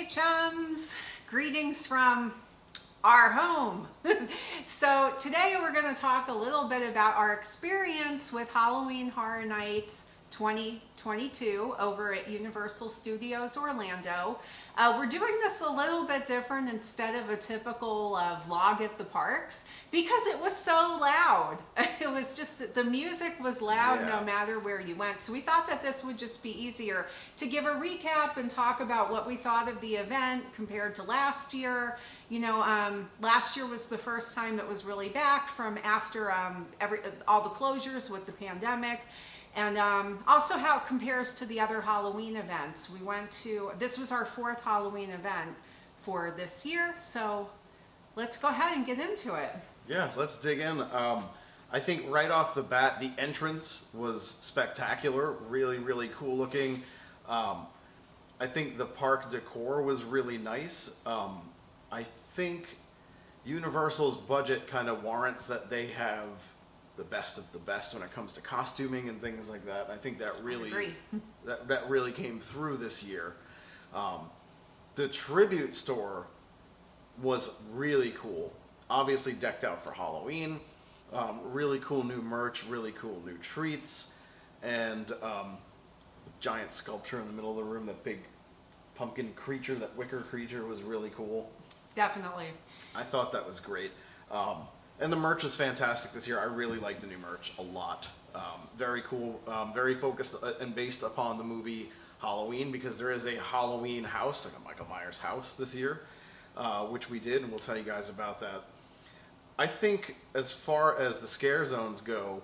chums, greetings from our home. So today we're going to talk a little bit about our experience with Halloween Horror Nights 2022 over at Universal Studios Orlando. We're doing this a little bit different instead of a typical vlog at the parks because it was so loud. It was just, the music was loud no matter where you went. So we thought that this would just be easier to give a recap and talk about what we thought of the event compared to last year. You know, last year was the first time it was really back from after all the closures with the pandemic. And also how it compares to the other Halloween events. We went to, this was our fourth Halloween event for this year, so let's go ahead and get into it. Yeah, let's dig in. I think right off the bat, the entrance was spectacular, really, really cool looking. I think the park decor was really nice. I think Universal's budget kind of warrants that they have the best of the best when it comes to costuming and things like that. I think that really that really came through this year. The tribute store was really cool. Obviously decked out for Halloween. Really cool new merch, really cool new treats, and the giant sculpture in the middle of the room, that big pumpkin creature, that wicker creature, was really cool. Definitely. I thought that was great. And the merch is fantastic this year. I really like the new merch a lot. Very cool, very focused and based upon the movie Halloween, because there is a Halloween house, like a Michael Myers house this year, which we did, and we'll tell you guys about that. I think as far as the scare zones go,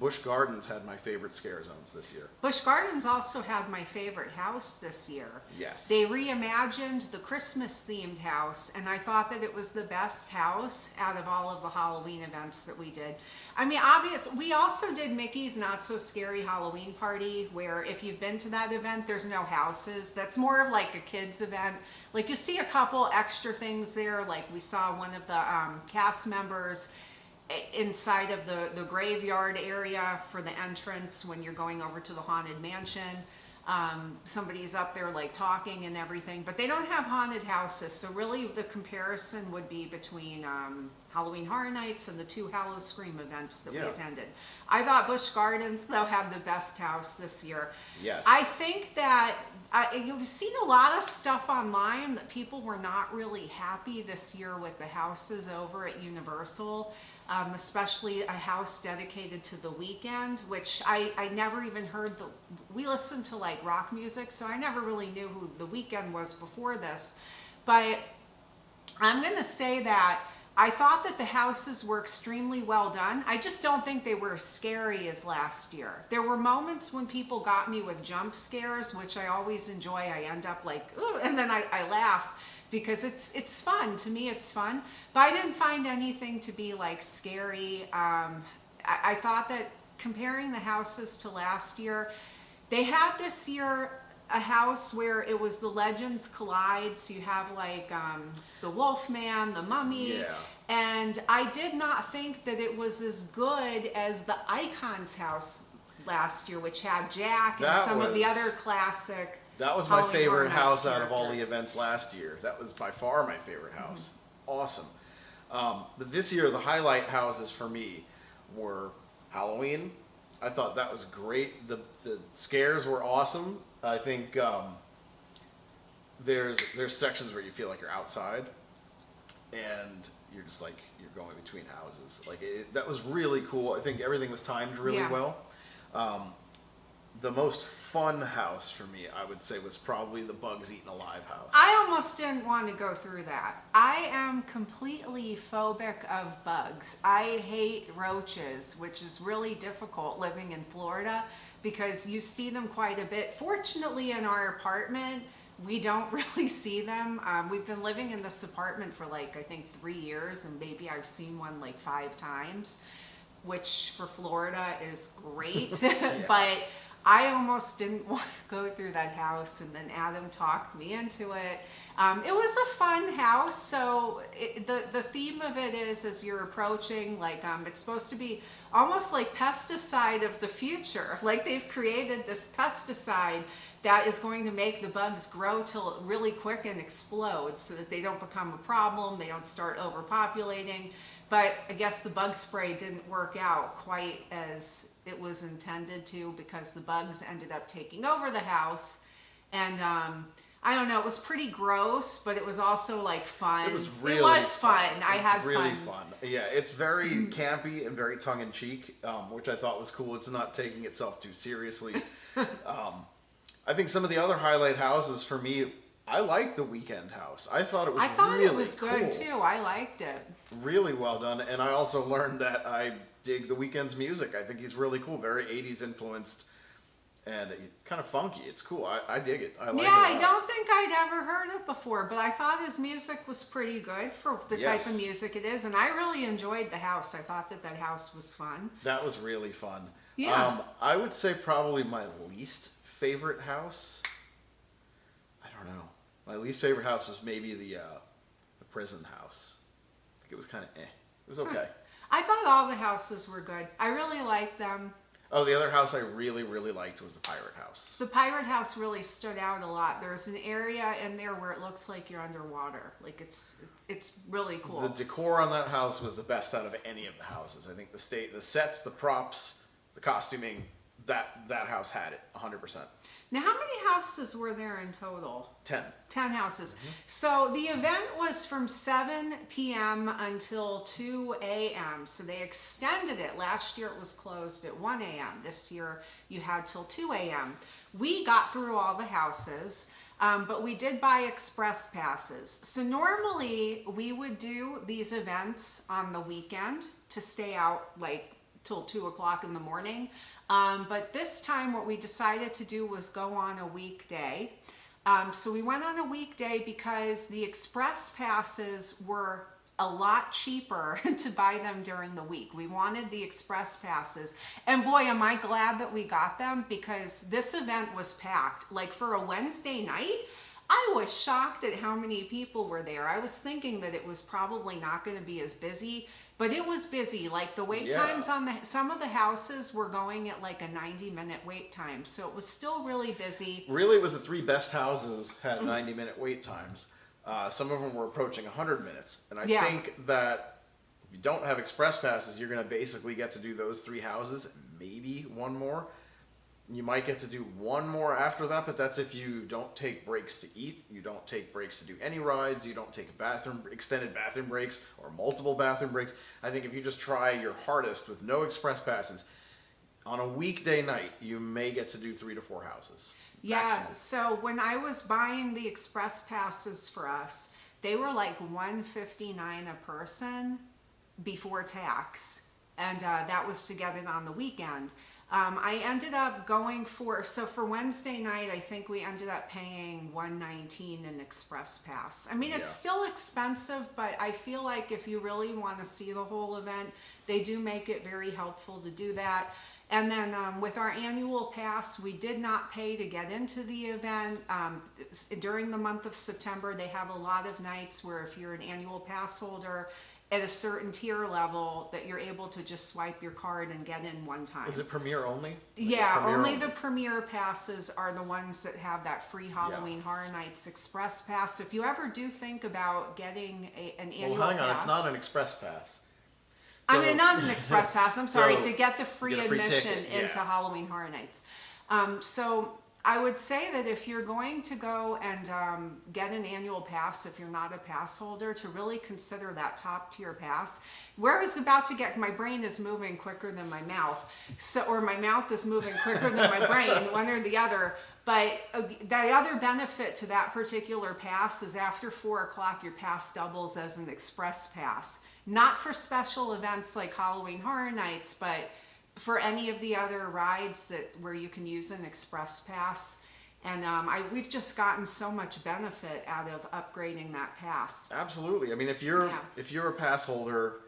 Busch Gardens had my favorite scare zones this year. Busch Gardens also had my favorite house this year. Yes. They reimagined the Christmas themed house, and I thought that it was the best house out of all of the Halloween events that we did. I mean, obviously, we also did Mickey's Not So Scary Halloween Party, where if you've been to that event, there's no houses. That's more of like a kids event. Like, you see a couple extra things there, like we saw one of the cast members inside of the graveyard area for the entrance when you're going over to the Haunted Mansion. Somebody's up there like talking and everything, but they don't have haunted houses. So really the comparison would be between Halloween Horror Nights and the two Howl-O-Scream events that we attended. I thought Busch Gardens, though, had the best house this year. Yes. I think that you've seen a lot of stuff online that people were not really happy this year with the houses over at Universal. Especially a house dedicated to The Weeknd, which I never even heard. We listened to like rock music, so I never really knew who The Weeknd was before this. But I'm gonna say that I thought that the houses were extremely well done. I just don't think they were as scary as last year. There were moments when people got me with jump scares, which I always enjoy. I end up like, ooh, and then I laugh, because it's fun. To me, it's fun. But I didn't find anything to be like scary. I thought that comparing the houses to last year, they had this year a house where it was the Legends collide. So you have like the Wolfman, the Mummy. Yeah. And I did not think that it was as good as the Icons house last year, which had Jack and some of the other classic. That was my favorite house out of all the characters. events last year. That was by far my favorite house. Awesome. But this year, the highlight houses for me were Halloween. I thought that was great. The scares were awesome. I think there's sections where you feel like you're outside, and you're just like, you're going between houses. Like, that was really cool. I think everything was timed really well. The most fun house for me, I would say, was probably the Bugs Eaten Alive house. I almost didn't want to go through that. I am completely phobic of bugs. I hate roaches, which is really difficult living in Florida because you see them quite a bit. Fortunately, in our apartment, we don't really see them. We've been living in this apartment for like, I think 3 years, and maybe I've seen one like 5 times, which for Florida is great. But I almost didn't want to go through that house, and then Adam talked me into it. It was a fun house. So the theme of it is, as you're approaching, like it's supposed to be almost like pesticide of the future. Like they've created this pesticide that is going to make the bugs grow till really quick and explode so that they don't become a problem, they don't start overpopulating. But I guess the bug spray didn't work out quite as it was intended to, because the bugs ended up taking over the house. And I don't know, it was pretty gross, but it was also like fun. It was really fun. I had really fun. Yeah, it's very campy and very tongue in cheek, which I thought was cool. It's not taking itself too seriously. I think some of the other highlight houses for me, I liked the Weekend house. I thought it was really it was good cool. too. I liked it. Really well done. And I also learned that I dig the Weekend's music. I think he's really cool, very 80s influenced. And it's kind of funky. It's cool. I dig it. I like it. Yeah, I don't think I'd ever heard it before, but I thought his music was pretty good for the type of music it is, and I really enjoyed the house. I thought that house was fun. That was really fun. Yeah. I would say probably my least favorite house. I don't know. My least favorite house was maybe the prison house. I think it was kind of It was okay. I thought all the houses were good. I really liked them. Oh, the other house I really, really liked was the pirate house. The pirate house really stood out a lot. There's an area in there where it looks like you're underwater. Like it's really cool. The decor on that house was the best out of any of the houses. I think the sets, the props, the costuming, that house had it 100%. Now, how many houses were there in total? 10. 10 houses. So the event was from 7 p.m. until 2 a.m. So they extended it. Last year it was closed at 1 a.m. This year you had till 2 a.m. We got through all the houses, but we did buy express passes. So normally we would do these events on the weekend to stay out like till 2 o'clock in the morning. But this time what we decided to do was go on a weekday. So we went on a weekday because the express passes were a lot cheaper to buy them during the week. We wanted the express passes. And boy, am I glad that we got them, because this event was packed. Like for a Wednesday night, I was shocked at how many people were there. I was thinking that it was probably not going to be as busy, but it was busy. Like the wait times on some of the houses were going at like a 90-minute wait time. So it was still really busy. Really, it was the 3 best houses had 90-minute wait times. Some of them were approaching 100 minutes. And I think that if you don't have express passes, you're going to basically get to do those 3 houses, maybe one more. You might get to do one more after that, but that's if you don't take breaks to eat, you don't take breaks to do any rides, you don't take extended bathroom breaks or multiple bathroom breaks. I think if you just try your hardest with no express passes, on a weekday night, you may get to do 3 to 4 houses. Yeah, maximum. so when I was buying the express passes for us, they were like $159 a person before tax, and that was to get it on the weekend. I ended up going for Wednesday night, I think we ended up paying $119 an express pass. I mean, it's still expensive, but I feel like if you really want to see the whole event, they do make it very helpful to do that. And then with our annual pass, we did not pay to get into the event. During the month of September, they have a lot of nights where if you're an annual pass holder at a certain tier level, that you're able to just swipe your card and get in one time. Is it Premier only? Yeah, only the Premier passes are the ones that have that free Halloween Horror Nights Express Pass. If you ever do think about getting an annual pass... Well, hang on, it's not an Express Pass. I mean, not an Express Pass, I'm sorry, So, to get the free get a free admission ticket, into Halloween Horror Nights. So I would say that if you're going to go and get an annual pass, if you're not a pass holder, to really consider that top tier pass. Where I was about to get, my brain is moving quicker than my mouth, or my mouth is moving quicker than my brain, one or the other. But the other benefit to that particular pass is after 4 o'clock, your pass doubles as an express pass. Not for special events like Halloween Horror Nights, but for any of the other rides where you can use an express pass. And we've just gotten so much benefit out of upgrading that pass. Absolutely. I mean, if you're a pass holder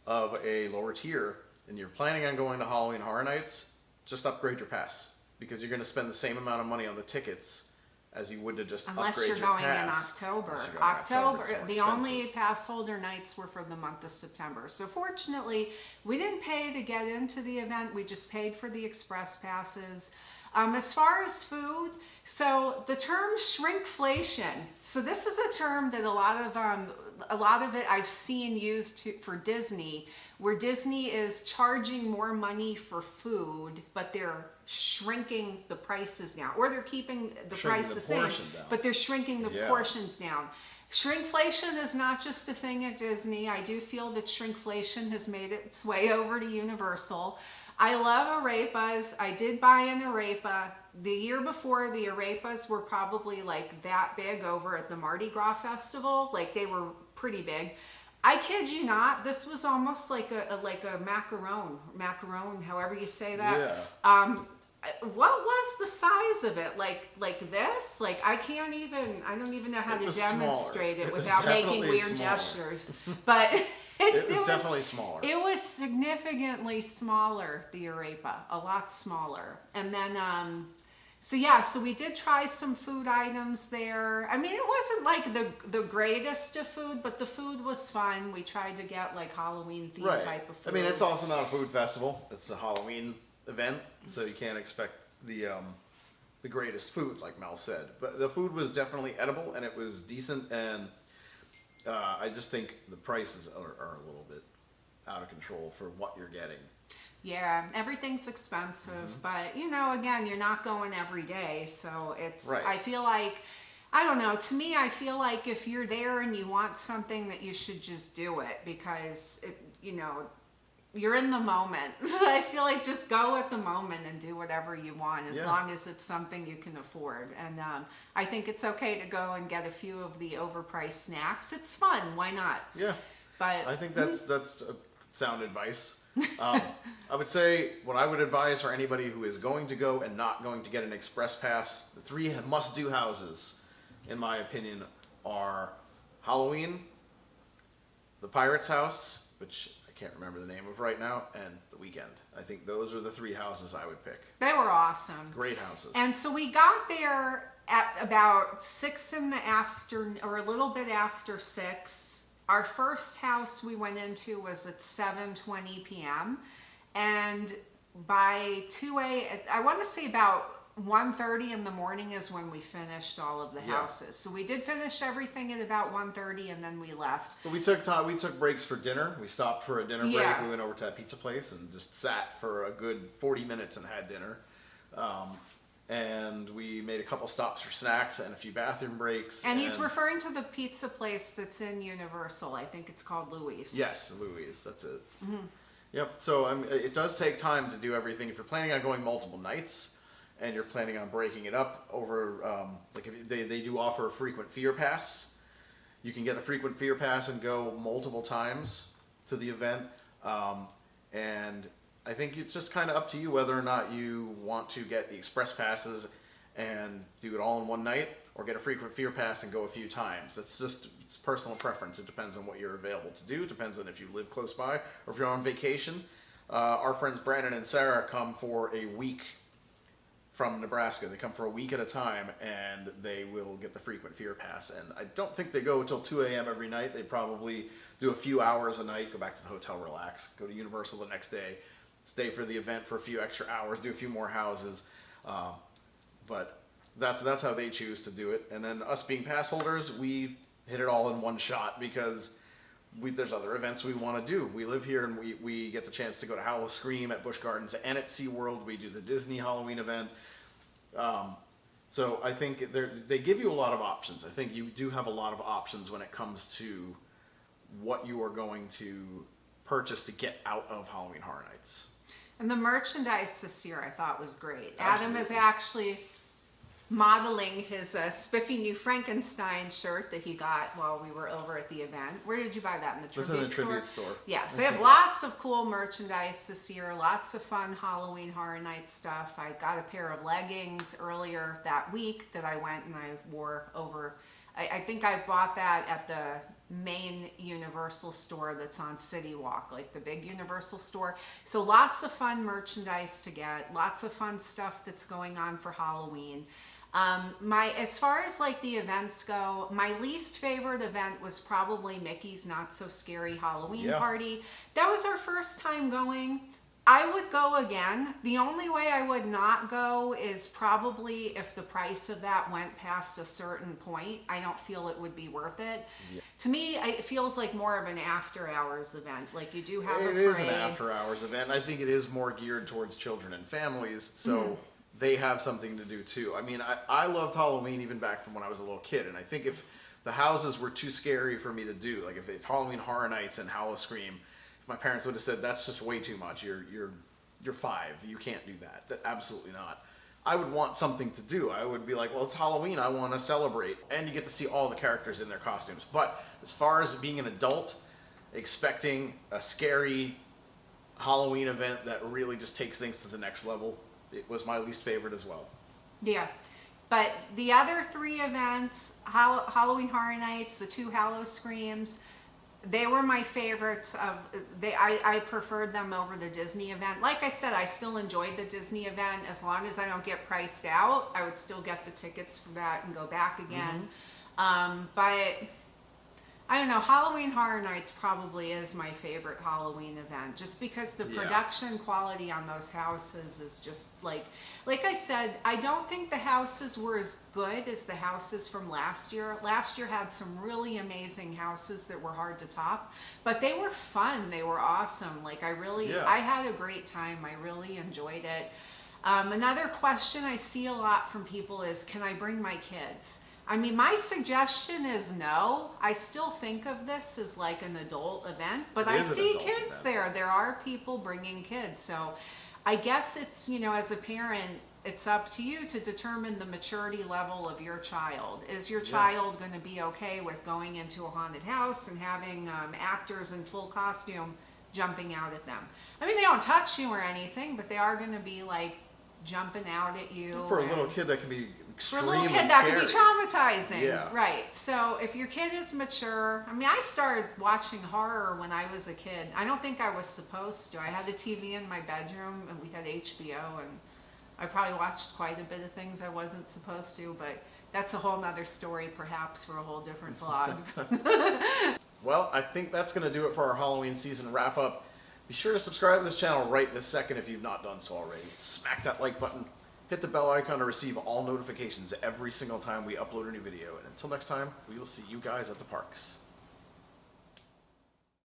of a lower tier and you're planning on going to Halloween Horror Nights, just upgrade your pass, because you're going to spend the same amount of money on the tickets as you would to just Unless upgrade you're your going pass. in October. Unless you're going in October, it's more The expensive. only pass holder nights were for the month of September. So fortunately, we didn't pay to get into the event. We just paid for the express passes. As far as food, So the term shrinkflation. So this is a term that a lot of it I've seen for Disney, where Disney is charging more money for food, but they're shrinking the prices down, or they're keeping the Shrinking price the the same, portion down. but they're shrinking the Yeah. portions down. Shrinkflation is not just a thing at Disney. I do feel that shrinkflation has made its way over to Universal. I love arepas. I did buy an arepa. The year before, the arepas were probably like that big over at the Mardi Gras Festival. Like they were pretty big. I kid you not, this was almost like a macaron, however you say that. Yeah. What was the size of it? Like this? Like I don't even know how It to was demonstrate smaller. it It was without making definitely weird smaller. gestures. But It was definitely smaller. It was significantly smaller, the arepa, a lot smaller. And then, so we did try some food items there. I mean, it wasn't like the greatest of food, but the food was fun. We tried to get like Halloween themed Right. type of food. I mean, it's also not a food festival. It's a Halloween event, so you can't expect the greatest food, like Mel said. But the food was definitely edible, and it was decent. And I just think the prices are a little bit out of control for what you're getting. Yeah, everything's expensive, but again, you're not going every day, so it's. Right. I feel like, I don't know. To me, I feel like if you're there and you want something, that you should just do it because you're in the moment. I feel like just go at the moment and do whatever you want, as Yeah. long as it's something you can afford. And I think it's okay to go and get a few of the overpriced snacks. It's fun. Why not? Yeah. But I think that's sound advice. I would say what I would advise for anybody who is going to go and not going to get an express pass, the three must-do houses, in my opinion, are Halloween, the Pirates House, which I can't remember the name of right now, and the Weekend. I think those are the three houses I would pick. they were awesome. Great houses. And so we got there at about 6 in the afternoon, or a little bit after 6. Our first house we went into was at 7:20 p.m. And by 2 I want to say about 1:30 in the morning is when we finished all of the Yeah. houses. So we did finish everything at about 1:30, and then we left. But we took breaks for dinner. We stopped for a dinner break. Yeah. We went over to that pizza place and just sat for a good 40 minutes and had dinner. And we made a couple stops for snacks and a few bathroom breaks. And he's referring to the pizza place that's in Universal. I think it's called Louis. Yes, Louise. That's it. Yep. So it does take time to do everything. If you're planning on going multiple nights and you're planning on breaking it up over, like if they do offer a frequent fear pass, you can get a frequent fear pass and go multiple times to the event. And I think it's just kind of up to you whether or not you want to get the express passes and do it all in one night, or get a frequent fear pass and go a few times. It's personal preference. It depends on what you're available to do. It depends on if you live close by or if you're on vacation. Our friends Brandon and Sarah come for a week from Nebraska. They come for a week at a time, and they will get the frequent fear pass. And I don't think they go until 2 a.m. every night. They probably do a few hours a night, go back to the hotel, relax, go to Universal the next day, stay for the event for a few extra hours, do a few more houses. But that's how they choose to do it. And then us being pass holders, we hit it all in one shot because there's other events we want to do. We live here, and we get the chance to go to Howl of Scream at Busch Gardens and at SeaWorld. We do the Disney Halloween event. So I think they give you a lot of options. I think you do have a lot of options when it comes to what you are going to purchase to get out of Halloween Horror Nights. And the merchandise this year I thought was great. Absolutely. Adam is actually modeling his spiffy new Frankenstein shirt that he got while we were over at the event. Where did you buy that? In the This is tribute in a store? tribute store. Yeah, so they have lots of cool merchandise this year, lots of fun Halloween Horror Night stuff. I got a pair of leggings earlier that week that I went and I wore over. I think I bought that at the main Universal store that's on City Walk, like the big Universal store. So lots of fun merchandise to get, lots of fun stuff that's going on for Halloween. As far as like the events go, my least favorite event was probably Mickey's Not So Scary Halloween Yeah. Party. That was our first time going. I would go again. The only way I would not go is probably if the price of that went past a certain point. I don't feel it would be worth it. Yeah. To me, it feels like more of an after hours event. Like you do have a It parade. is an after hours event. I think it is more geared towards children and families, so they have something to do too. I mean, I loved Halloween even back from when I was a little kid, and I think if the houses were too scary for me to do, like if Halloween Horror Nights and Howl-O-Scream, if my parents would have said that's just way too much, you're 5, you can't do that. Absolutely not. I would want something to do. I would be like, well, it's Halloween, I want to celebrate, and you get to see all the characters in their costumes. But as far as being an adult, expecting a scary Halloween event that really just takes things to the next level, it was my least favorite as well. Yeah. But the other 3 events, Halloween Horror Nights, the 2 Howl-O-Screams, they were my favorites. I preferred them over the Disney event. Like I said, I still enjoyed the Disney event. As long as I don't get priced out, I would still get the tickets for that and go back again. But I don't know, Halloween Horror Nights probably is my favorite Halloween event, just because the Yeah. production quality on those houses is just like I said, I don't think the houses were as good as the houses from last year. Last year had some really amazing houses that were hard to top, but they were fun. They were awesome. Like Yeah. I had a great time. I really enjoyed it. Another question I see a lot from people is, can I bring my kids? I mean, my suggestion is no. I still think of this as like an adult event, but It I is an see adult kids event. there. There are people bringing kids. So I guess it's, as a parent, it's up to you to determine the maturity level of your child. Is your child going to be okay with going into a haunted house and having actors in full costume jumping out at them? I mean, they don't touch you or anything, but they are going to be like jumping out at you. For a little and- kid, that can be for a extremely little kid, that scary. could be traumatizing. Yeah. Right. So if your kid is mature, I mean, I started watching horror when I was a kid. I don't think I was supposed to. I had a TV in my bedroom and we had HBO, and I probably watched quite a bit of things I wasn't supposed to, but that's a whole nother story perhaps for a whole different vlog. Well, I think that's going to do it for our Halloween season wrap up. Be sure to subscribe to this channel right this second if you've not done so already. Smack that like button. Hit the bell icon to receive all notifications every single time we upload a new video. And until next time, we will see you guys at the parks.